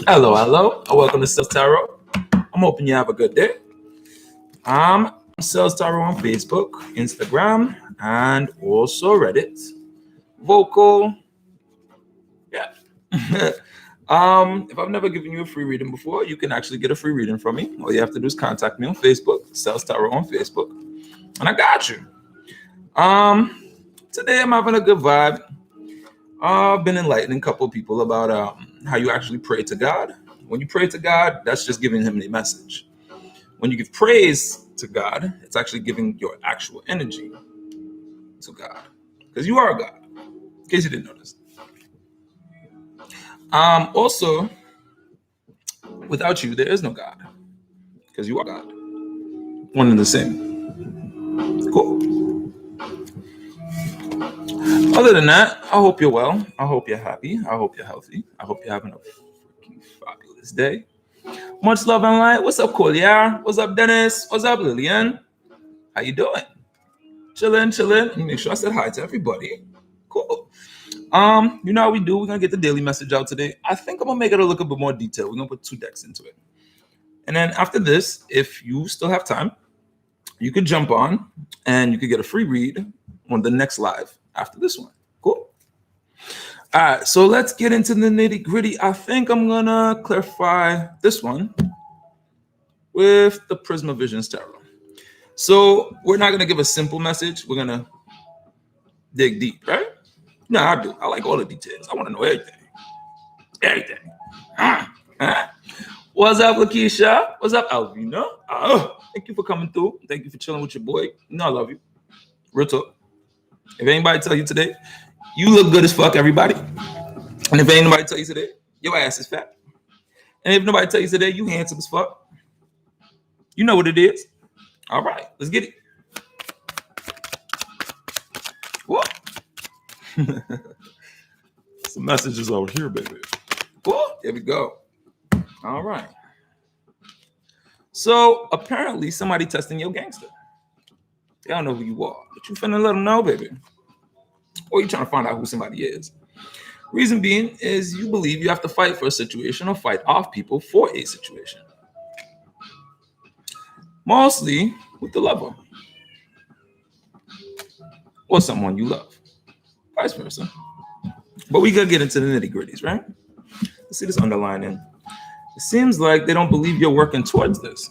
Hello, hello, and welcome to Sales Tarot. I'm hoping you have a good day. I'm Sales Tarot on Facebook, Instagram, and also Reddit. Vocal, yeah. If I've never given you a free reading before, you can actually get a free reading from me. All you have to do is contact me on Facebook, Sales Tarot on Facebook, and I got you. Today I'm having a good vibe. I've been enlightening a couple people about how you actually pray to God. When you pray to God, that's just giving him a message. When you give praise to God, it's actually giving your actual energy to God. Because you are God, in case you didn't notice. Also, without you, there is no God. Because you are God. One and the same. Cool. Other than that, I hope you're well. I hope you're happy. I hope you're healthy. I hope you're having a freaking fabulous day. Much love and light. What's up, Collier? What's up, Dennis? What's up, Lillian? How you doing? Chilling. Make sure I said hi to everybody. Cool. You know how we do. We're gonna get the daily message out today. I think I'm gonna make it a little bit more detailed. We're gonna put 2 decks into it. And then after this, if you still have time, you could jump on and you could get a free read on the next live after this one. Cool. All right, so let's get into the nitty gritty. I think I'm gonna clarify this one with the Prisma Visions Tarot. So we're not gonna give a simple message. We're gonna dig deep, right? No, I do. I like all the details. I want to know everything. What's up, Lakeisha? What's up, Alvina? Thank you for coming through. Thank you for chilling with your boy. You know I love you. Real talk. If anybody tell you today, you look good as fuck, everybody. And if ain't nobody tell you today, your ass is fat. And if nobody tell you today, you handsome as fuck, you know what it is. All right, let's get it. What? Some messages over here, baby. Whoa, there we go. All right. So apparently somebody testing your gangster. They don't know who you are, but you finna let them know, baby. Or you trying to find out who somebody is. Reason being is you believe you have to fight for a situation or fight off people for a situation. Mostly with the lover. Or someone you love. Vice versa. But we gotta get into the nitty gritties, right? Let's see this underlining. It seems like they don't believe you're working towards this.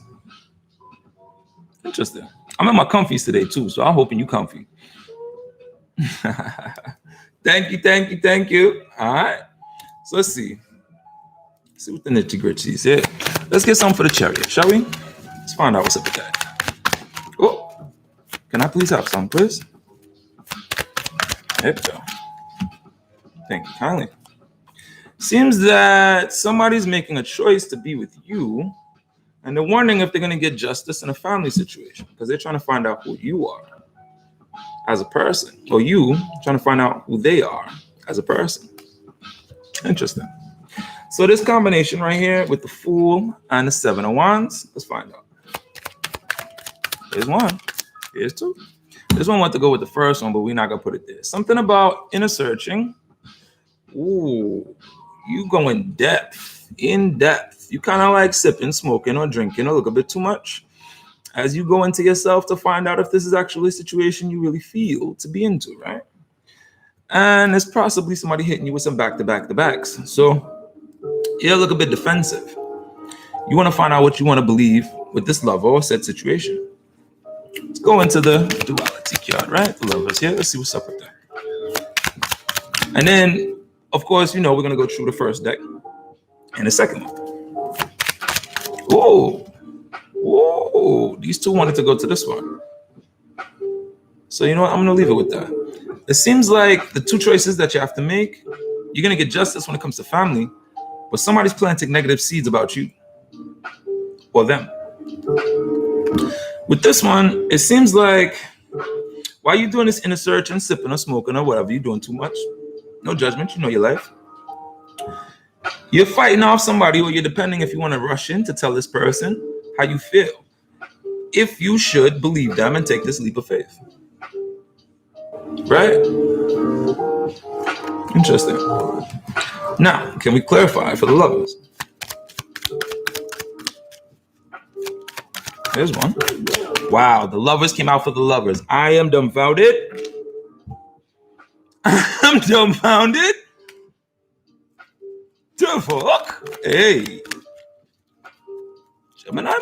Interesting. I'm in my comfies today too, so I'm hoping you comfy. Thank you. All right. So let's see. Let's see what the nitty gritty is here. Let's get some for the chariot, shall we? Let's find out what's up with that. Oh, can I please have some, please? There we go. Thank you kindly. Seems that somebody's making a choice to be with you, and they're wondering if they're going to get justice in a family situation because they're trying to find out who you are as a person, or you trying to find out who they are as a person. Interesting. So this combination right here with the Fool and the 7 of Wands, let's find out. Here's one. Here's two. This one want to go with the first one, but we're not going to put it there. Something about inner searching. Ooh, you go in depth. You kind of like sipping, smoking, or drinking a little bit too much as you go into yourself to find out if this is actually a situation you really feel to be into, right? And it's possibly somebody hitting you with some back-to-backs. So you're a little bit defensive. You want to find out what you want to believe with this lover or said situation. Let's go into the duality card, right? The lovers here. Let's see what's up with that. And then, of course, you know, we're going to go through the first deck and the second one. Whoa. These two wanted to go to this one. So, you know what? I'm going to leave it with that. It seems like the two choices that you have to make, you're going to get justice when it comes to family, but somebody's planting negative seeds about you or them. With this one, it seems like while you're doing this inner search and sipping or smoking or whatever, you're doing too much. No judgment, you know your life. You're fighting off somebody, or you're depending if you want to rush in to tell this person how you feel. If you should believe them and take this leap of faith. Right? Interesting. Now, can we clarify for the lovers? Here's one. Wow, the lovers came out for the lovers. I am dumbfounded. I'm dumbfounded. The fuck? Hey. Gemini, man?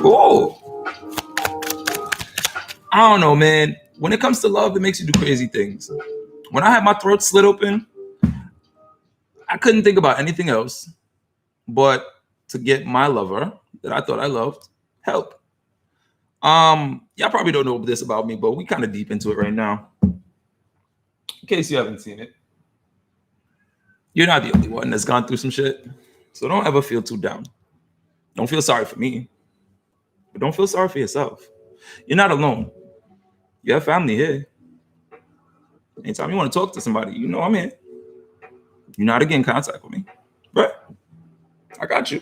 Oh. I don't know, man. When it comes to love, it makes you do crazy things. When I had my throat slit open, I couldn't think about anything else but to get my lover that I thought I loved help. Y'all probably don't know this about me, but we kind of deep into it right now. In case you haven't seen it, you're not the only one that's gone through some shit. So don't ever feel too down. Don't feel sorry for me, but don't feel sorry for yourself. You're not alone. You have family here. Anytime you want to talk to somebody, you know I'm here. You're not getting in contact with me, right? I got you.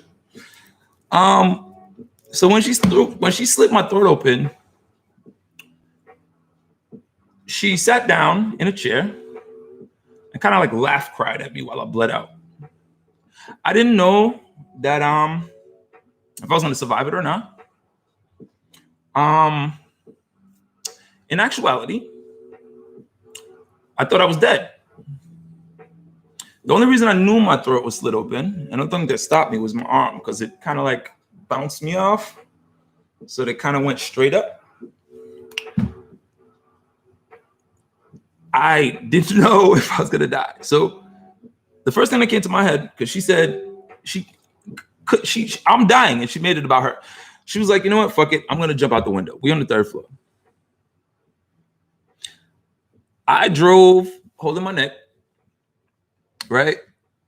So when she slit my throat open, she sat down in a chair and kind of like laugh cried at me while I bled out. I didn't know that if I was going to survive it or not. In actuality, I thought I was dead. The only reason I knew my throat was slit open, and the thing that stopped me was my arm, because it kind of like bounced me off. So they kind of went straight up. I didn't know if I was going to die. So the first thing that came to my head, because she said, I'm dying, and she made it about her. She was like, you know what? Fuck it. I'm going to jump out the window. We're on the 3rd floor. I drove holding my neck, right?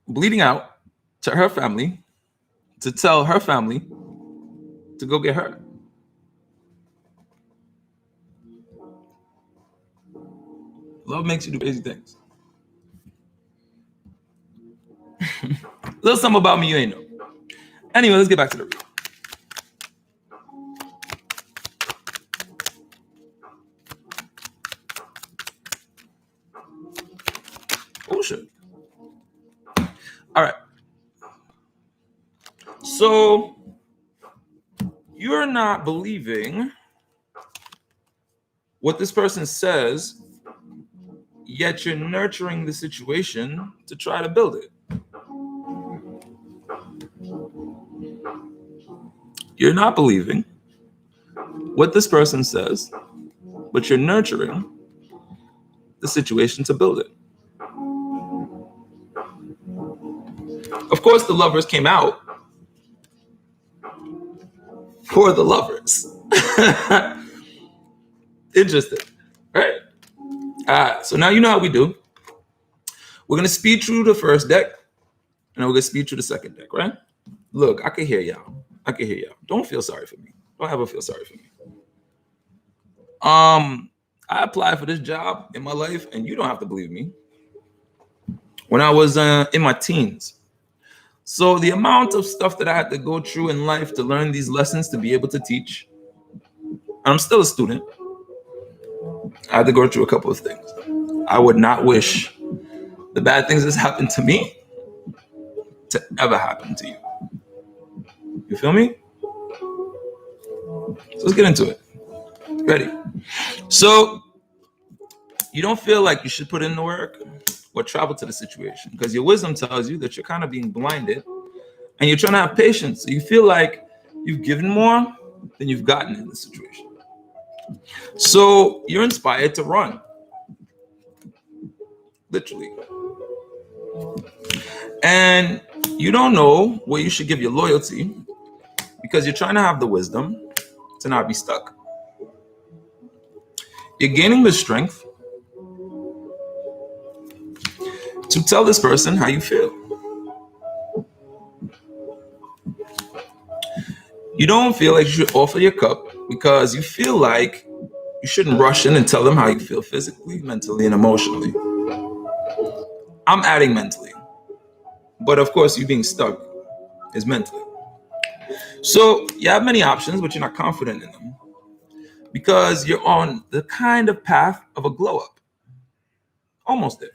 Bleeding out to her family to tell her family to go get her. Love makes you do crazy things. A little something about me you ain't know. Anyway, let's get back to the read. Oh, shit. All right. So you're not believing what this person says, yet you're nurturing the situation to try to build it. You're not believing what this person says, but you're nurturing the situation to build it. Of course, the lovers came out for the lovers. Interesting, right? So now you know how we do. We're going to speed through the first deck, and then we're going to speed through the second deck, right? Look, I can hear y'all. Don't feel sorry for me. Don't ever feel sorry for me. I applied for this job in my life, and you don't have to believe me, when I was in my teens. So the amount of stuff that I had to go through in life to learn these lessons to be able to teach, I'm still a student. I had to go through a couple of things. I would not wish the bad things that's happened to me to ever happen to you. You feel me? So let's get into it. Ready? So you don't feel like you should put in the work or travel to the situation, because your wisdom tells you that you're kind of being blinded and you're trying to have patience. So you feel like you've given more than you've gotten in the situation. So you're inspired to run. Literally. And you don't know where you should give your loyalty, because you're trying to have the wisdom to not be stuck. You're gaining the strength to tell this person how you feel. You don't feel like you should offer your cup because you feel like you shouldn't rush in and tell them how you feel physically, mentally, and emotionally. I'm adding mentally. But of course, you being stuck is mentally. So you have many options, but you're not confident in them because you're on the kind of path of a glow up. Almost there.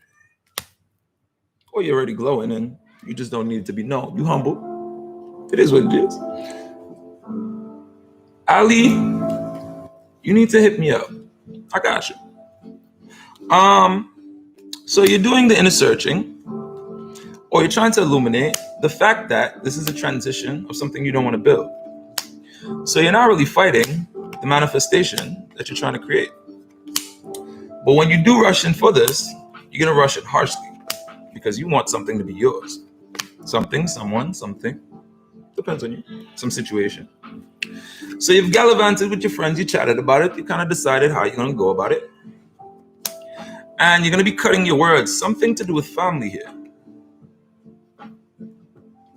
Or you're already glowing and you just don't need it to be known. You humble. It is what it is. Ali, you need to hit me up. I got you. So you're doing the inner searching, or you're trying to illuminate the fact that this is a transition of something you don't want to build. So you're not really fighting the manifestation that you're trying to create. But when you do rush in for this, you're going to rush it harshly because you want something to be yours. Something, someone, something. Depends on you. Some situation. So you've gallivanted with your friends, you chatted about it, you kind of decided how you're going to go about it. And you're going to be cutting your words. Something to do with family here.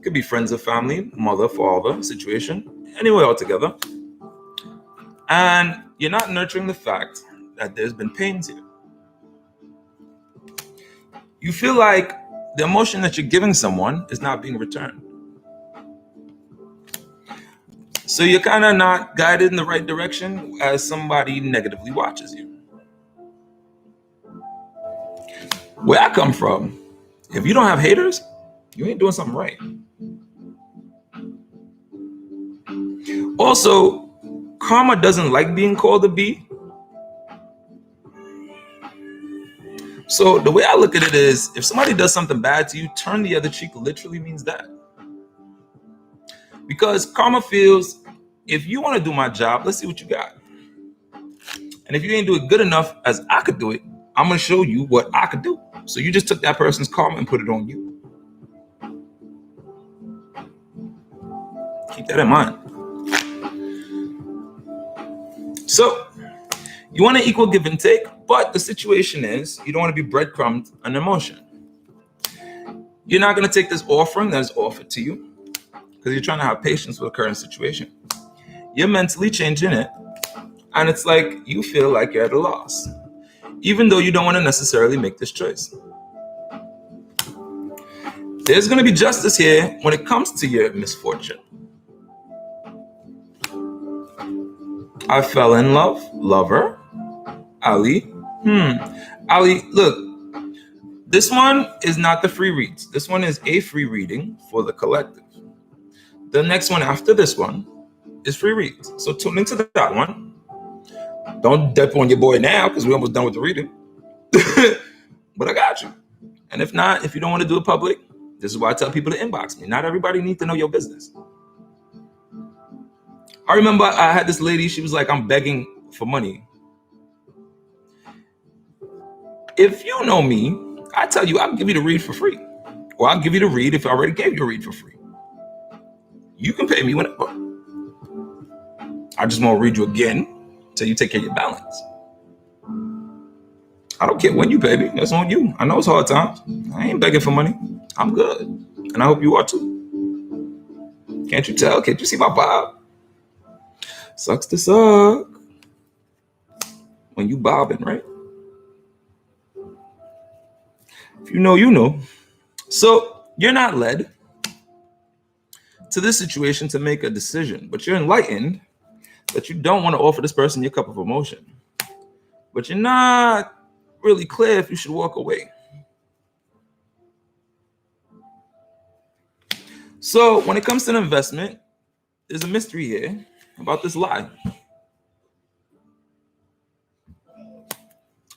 Could be friends or family, mother, father, situation, anywhere altogether. And you're not nurturing the fact that there's been pains here. You feel like the emotion that you're giving someone is not being returned. So you're kind of not guided in the right direction as somebody negatively watches you. Where I come from, if you don't have haters, you ain't doing something right. Also, karma doesn't like being called a bee. So the way I look at it is, if somebody does something bad to you, turn the other cheek literally means that. Because karma feels, if you want to do my job, let's see what you got. And if you ain't do it good enough as I could do it, I'm going to show you what I could do. So you just took that person's karma and put it on you. Keep that in mind. So you want to equal give and take, but the situation is you don't want to be breadcrumbed an emotion. You're not going to take this offering that is offered to you because you're trying to have patience with the current situation. You're mentally changing it, and it's like you feel like you're at a loss, even though you don't want to necessarily make this choice. There's going to be justice here when it comes to your misfortune. I fell in love, lover, Ali. Ali, look, this one is not the free reads. This one is a free reading for the collective. The next one after this one is free reads. So tune into that one. Don't dip on your boy now because we're almost done with the reading. But I got you. And if not, if you don't want to do it public, this is why I tell people to inbox me. Not everybody needs to know your business. I remember I had this lady, she was like, I'm begging for money. If you know me, I tell you, I'll give you the read for free. Or I'll give you the read if I already gave you a read for free. You can pay me whenever. I just won't read you again until you take care of your balance. I don't care when you pay me. That's on you. I know it's hard times. I ain't begging for money. I'm good. And I hope you are too. Can't you tell? Can't you see my vibe? Sucks to suck. When you bobbing, right? If you know, you know. So you're not led to this situation to make a decision, but you're enlightened that you don't want to offer this person your cup of emotion. But you're not really clear if you should walk away. So when it comes to an investment, there's a mystery here about this lie.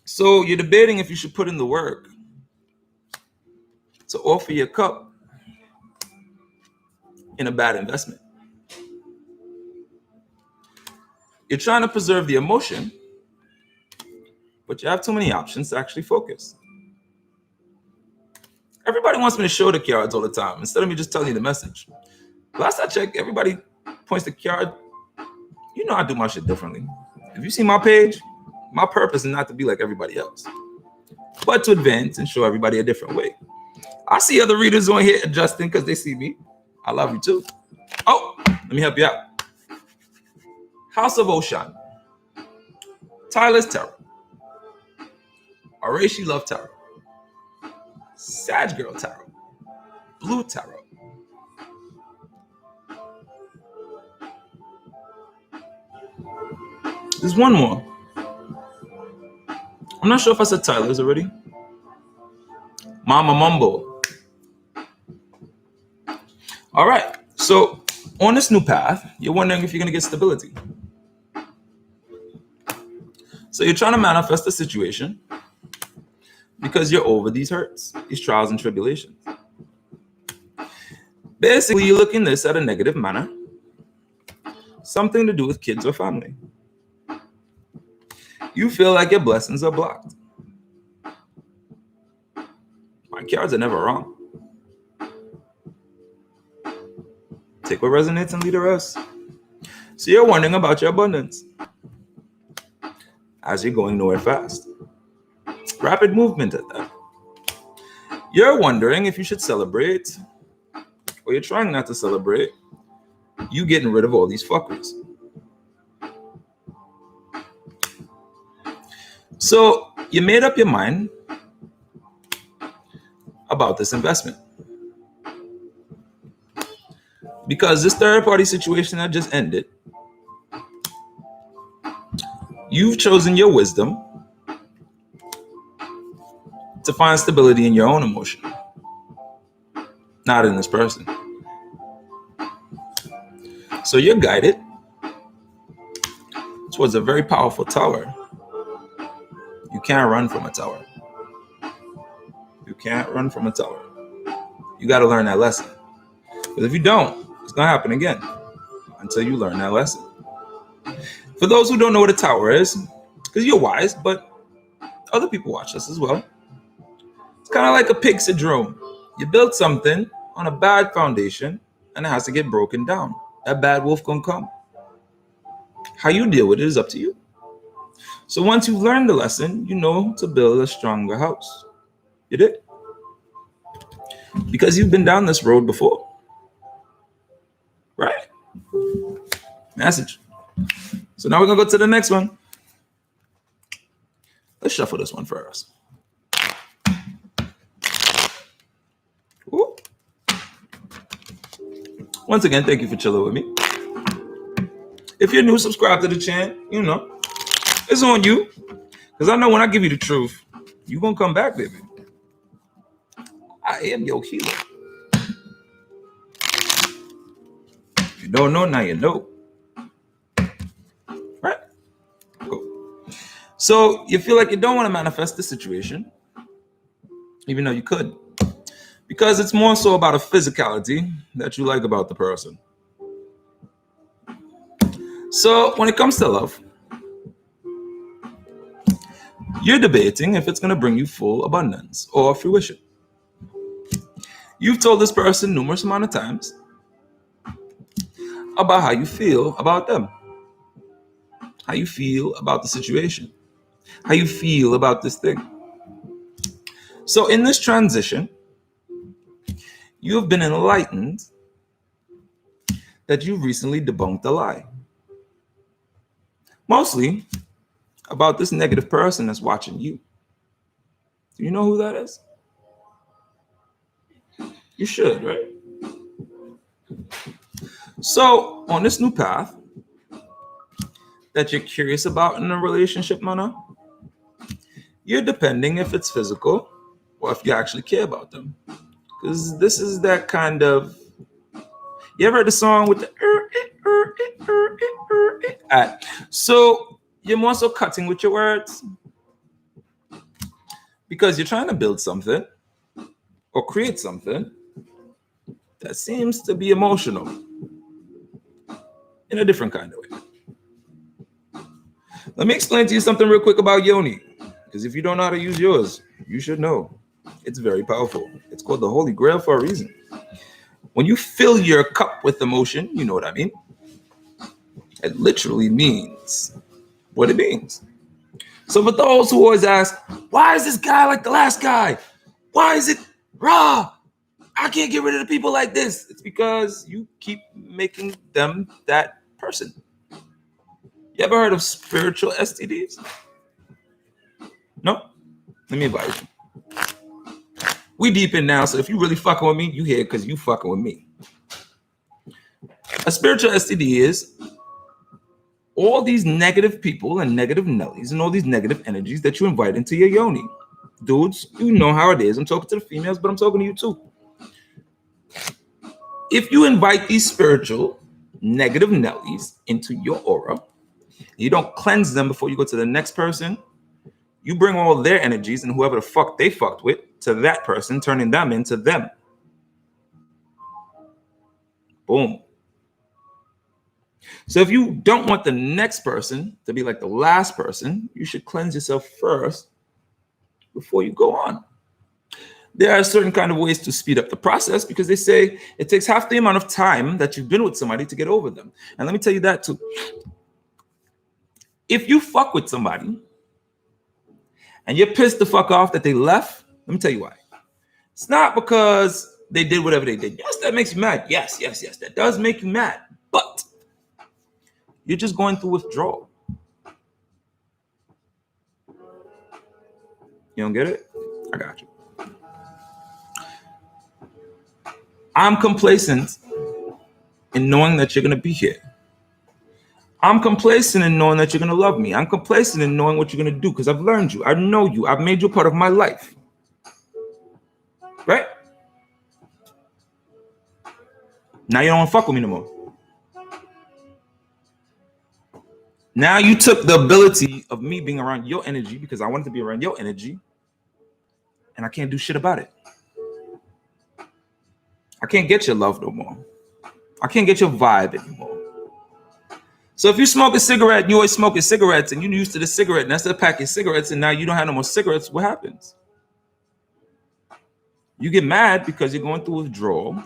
So you're debating if you should put in the work to offer your cup in a bad investment. You're trying to preserve the emotion, but you have too many options to actually focus. Everybody wants me to show the cards all the time instead of me just telling you the message. Last I checked, everybody points the card. You know I do my shit differently. If you see my page, my purpose is not to be like everybody else, but to advance and show everybody a different way. I see other readers on here adjusting because they see me. I love you too. Oh, let me help you out. House of Ocean. Tyler's Tarot. Arashi Love Tarot. Sag Girl Tarot. Blue Tarot. There's one more. I'm not sure if I said Tyler's already. Mama Mumbo. All right. So on this new path, you're wondering if you're going to get stability. So you're trying to manifest a situation because you're over these hurts, these trials and tribulations. Basically, you're looking this at a negative manner, something to do with kids or family. You feel like your blessings are blocked. My cards are never wrong. Take what resonates and leave the rest. So you're wondering about your abundance as you're going nowhere fast. Rapid movement at that. You're wondering if you should celebrate, or you're trying not to celebrate, you getting rid of all these fuckers. So you made up your mind about this investment. Because this third party situation that just ended, you've chosen your wisdom to find stability in your own emotion, not in this person. So you're guided towards a very powerful tower. You can't run from a tower. You can't run from a tower. You got to learn that lesson. Because if you don't, it's going to happen again until you learn that lesson. For those who don't know what a tower is, because you're wise, but other people watch this as well. It's kind of like a pig syndrome. You build something on a bad foundation and it has to get broken down. That bad wolf gonna come. How you deal with it is up to you. So once you've learned the lesson, you know to build a stronger house. You did. Because you've been down this road before. Right? Message. So now we're gonna go to the next one. Let's shuffle this one first. Ooh. Once again, thank you for chilling with me. If you're new, subscribe to the channel. You know, it's on you. Because I know when I give you the truth, you're going to come back, baby. I am your healer. If you don't know, now you know. Right? Cool. So you feel like you don't want to manifest the situation, even though you could. Because it's more so about a physicality that you like about the person. So when it comes to love, you're debating if it's going to bring you full abundance or fruition. You've told this person numerous amount of times about how you feel about them, how you feel about the situation, how you feel about this thing. So in this transition, you have been enlightened that you've recently debunked a lie. Mostly about this negative person that's watching you. Do you know who that is? You should, right? So on this new path that you're curious about in a relationship, Mana, you're depending if it's physical or if you actually care about them. Because this is that kind of, you ever heard the song with the so you're more so cutting with your words because you're trying to build something or create something that seems to be emotional in a different kind of way. Let me explain to you something real quick about Yoni, because if you don't know how to use yours, you should know. It's very powerful. It's called the Holy Grail for a reason. When you fill your cup with emotion, you know what I mean? It literally means what it means. So for those who always ask, why is this guy like the last guy? Why is it raw? I can't get rid of the people like this. It's because you keep making them that person. You ever heard of spiritual STDs? No? Let me advise you. We deep in now, so if you really fucking with me, you here because you fucking with me. A spiritual STD is all these negative people and negative nellies and all these negative energies that you invite into your yoni. dudes, you know how it is. I'm talking to the females, but I'm talking to you too. If you invite these spiritual negative Nellies into your aura, you don't cleanse them before you go to the next person, you bring all their energies and whoever the fuck they fucked with to that person, turning them into them. Boom. So if you don't want the next person to be like the last person, you should cleanse yourself first before you go on. There are certain kind of ways to speed up the process because they say it takes half the amount of time that you've been with somebody to get over them. And let me tell you that too. If you fuck with somebody and you're pissed the fuck off that they left, let me tell you why. It's not because they did whatever they did. Yes, that makes you mad. Yes, that does make you mad. But you're just going through withdrawal. You don't get it? I got you. I'm complacent in knowing that you're going to be here. I'm complacent in knowing that you're going to love me. I'm complacent in knowing what you're going to do because I've learned you. I know you. I've made you a part of my life. Right? Now you don't want to fuck with me no more. Now you took the ability of me being around your energy because I wanted to be around your energy and I can't do shit about it. I can't get your love no more. I can't get your vibe anymore. So if you smoke a cigarette, you always smoking cigarettes and you're used to the cigarette and that's the pack of cigarettes and now you don't have no more cigarettes, what happens? You get mad because you're going through withdrawal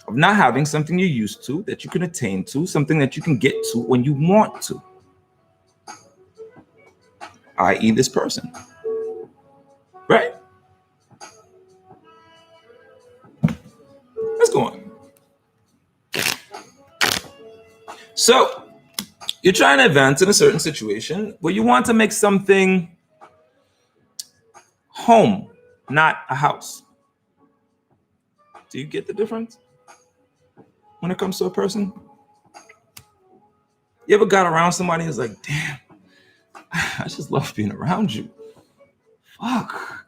of not having something you're used to that you can attain to, something that you can get to when you want to. I.e. this person. Right? Let's go on. So, you're trying to advance in a certain situation where you want to make something home, not a house. Do you get the difference when it comes to a person? You ever got around somebody and was like, damn, I just love being around you. Fuck.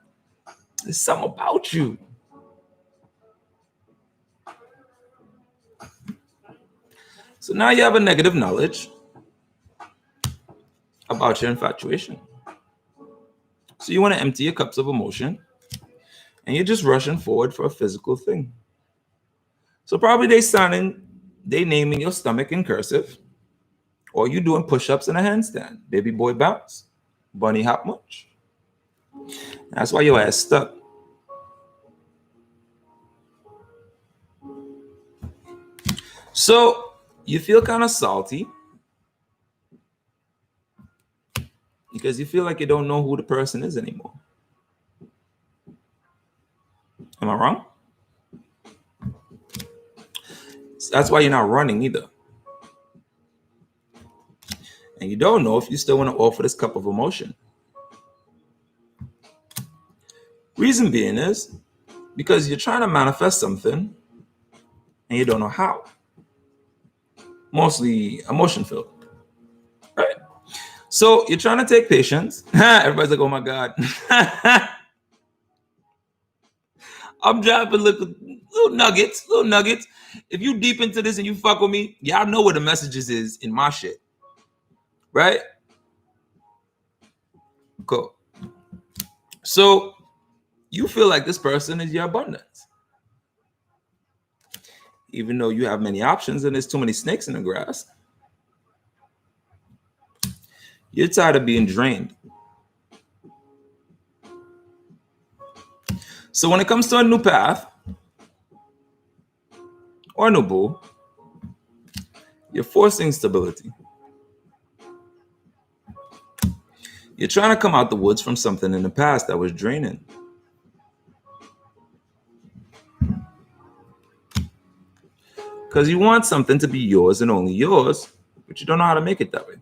There's something about you. So now you have a negative knowledge about your infatuation. So you want to empty your cups of emotion and you're just rushing forward for a physical thing. So probably they naming your stomach in cursive or you doing push-ups in a handstand. Baby boy bounce. Bunny hop much. That's why your ass stuck. So you feel kind of salty because you feel like you don't know who the person is anymore. Am I wrong? That's why you're not running either. And you don't know if you still want to offer this cup of emotion. Reason being is because you're trying to manifest something and you don't know how. Mostly emotion filled. Right? So you're trying to take patience. Everybody's like, oh my God. I'm dropping little nuggets. If you deep into this and you fuck with me, y'all know what the messages is in my shit. Right? Cool. So you feel like this person is your abundance. Even though you have many options and there's too many snakes in the grass. You're tired of being drained. So when it comes to a new path or a new boo, you're forcing stability. You're trying to come out the woods from something in the past that was draining. Because you want something to be yours and only yours, but you don't know how to make it that way.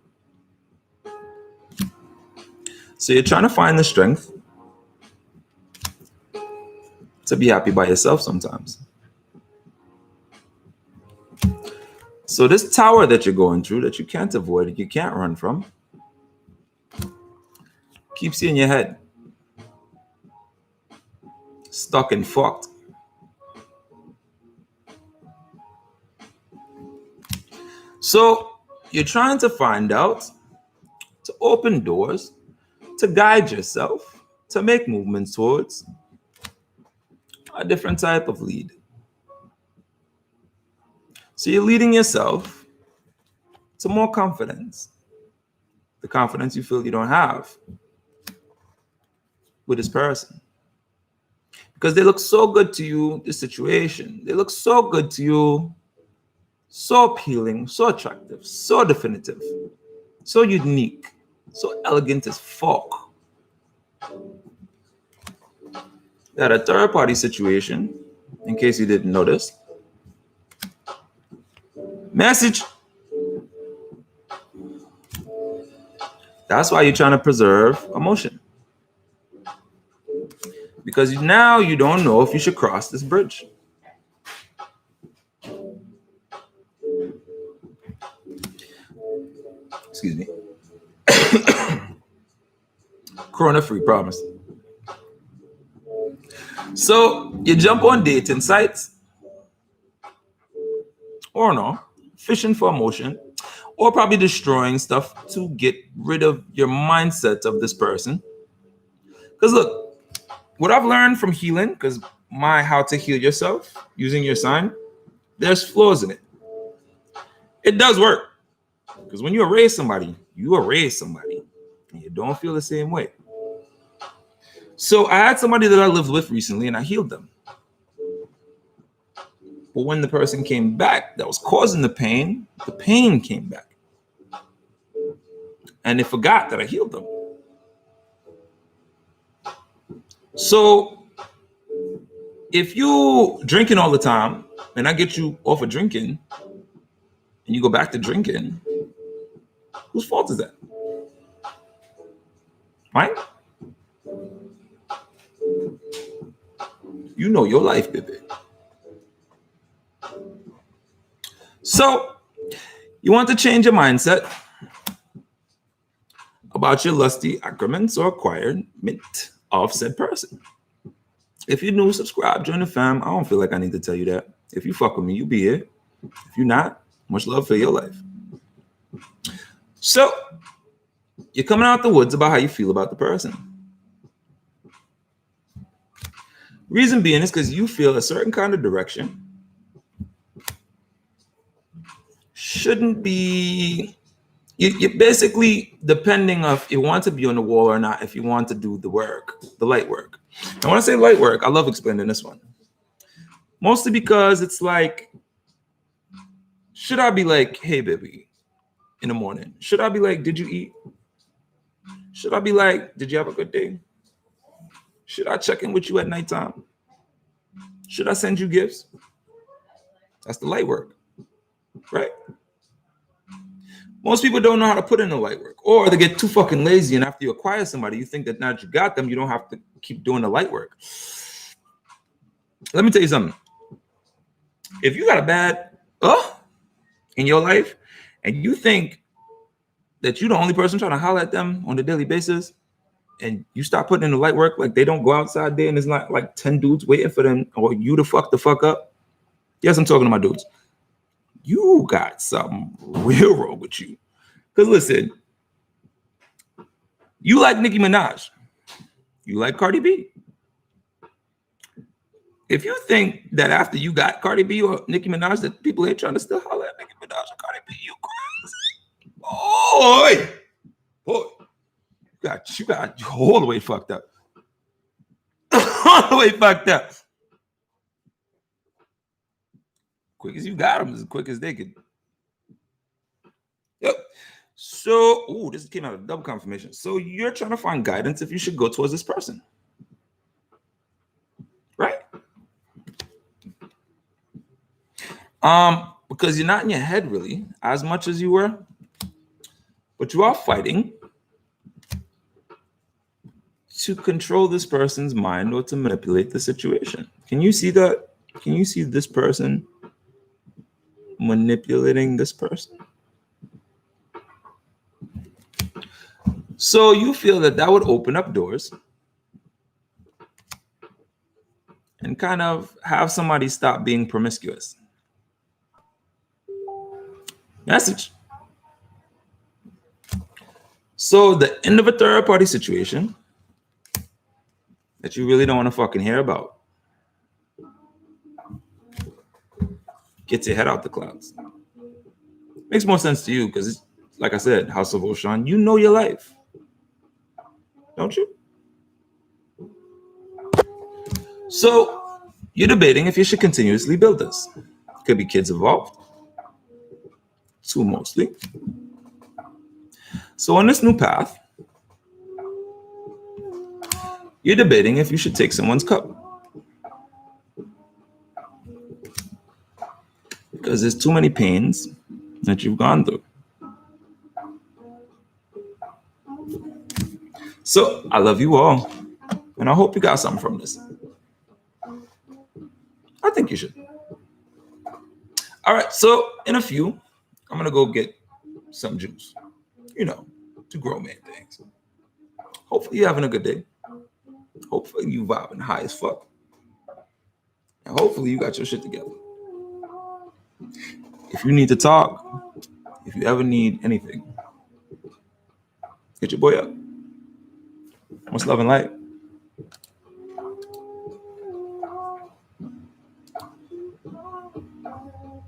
So you're trying to find the strength to be happy by yourself sometimes. So this tower that you're going through that you can't avoid, you can't run from, keeps you in your head. stuck and fucked. So you're trying to find out, to open doors, to guide yourself, to make movements towards a different type of lead. So you're leading yourself to more confidence, the confidence you feel you don't have with this person. Because they look so good to you, this situation. They look so good to you, so appealing, so attractive, so definitive, so unique, so elegant as fuck. That a third party situation, in case you didn't notice. Message. That's why you're trying to preserve emotion. Because now you don't know if you should cross this bridge. Excuse me. Corona free, promise. So you jump on dating sites, or no, fishing for emotion, or probably destroying stuff to get rid of your mindset of this person. Because look, what I've learned from healing, because my how to heal yourself using your sign, there's flaws in it. It does work. Because when you erase somebody, and you don't feel the same way. So I had somebody that I lived with recently and I healed them. But when the person came back that was causing the pain came back. And they forgot that I healed them. So if you drinking all the time and I get you off of drinking and you go back to drinking, whose fault is that? Right? You know your life, baby. So you want to change your mindset about your lusty accrements or acquirement of said person. If you're new, subscribe, join the fam. I don't feel like I need to tell you that. If you fuck with me, you be here. If you're not, much love for your life. So you're coming out the woods about how you feel about the person. Reason being is because you feel a certain kind of direction shouldn't be. You basically, depending on if you want to be on the wall or not, if you want to do the work, the light work. And when I say light work, I love explaining this one. Mostly because it's like, should I be like, hey, baby, in the morning? Should I be like, did you eat? Should I be like, did you have a good day? Should I check in with you at nighttime? Should I send you gifts? That's the light work, right? Most people don't know how to put in the light work, or they get too fucking lazy. And after you acquire somebody, you think that now that you got them, you don't have to keep doing the light work. Let me tell you something. If you got a bad in your life and you think that you're the only person trying to holler at them on a daily basis, and you start putting in the light work, like they don't go outside there and there's not like 10 dudes waiting for them or you to fuck the fuck up. Yes, I'm talking to my dudes. You got something real wrong with you. Because listen, you like Nicki Minaj. You like Cardi B. If you think that after you got Cardi B or Nicki Minaj that people ain't trying to still holler at Nicki Minaj or Cardi B, you crazy. Boy, you got all the way fucked up. All the way fucked up. Quick as you got them, as quick as they could. Yep. So, this came out of double confirmation. So you're trying to find guidance if you should go towards this person. Right? Because you're not in your head really as much as you were, but you are fighting to control this person's mind or to manipulate the situation. Can you see that? Can you see this person manipulating this person? So you feel that would open up doors and kind of have somebody stop being promiscuous. Message. So the end of a third party situation that you really don't want to fucking hear about gets your head out the clouds. Makes more sense to you because, like I said, House of Oshan, you know your life. Don't you? So you're debating if you should continuously build this. Could be kids involved. Two mostly. So on this new path, you're debating if you should take someone's cup. Because there's too many pains that you've gone through. So I love you all, and I hope you got something from this. I think you should. All right, so in a few, I'm gonna go get some juice, to grow man things. Hopefully you're having a good day. Hopefully you vibing high as fuck. And hopefully you got your shit together. If you need to talk, if you ever need anything, hit your boy up. Much love and light.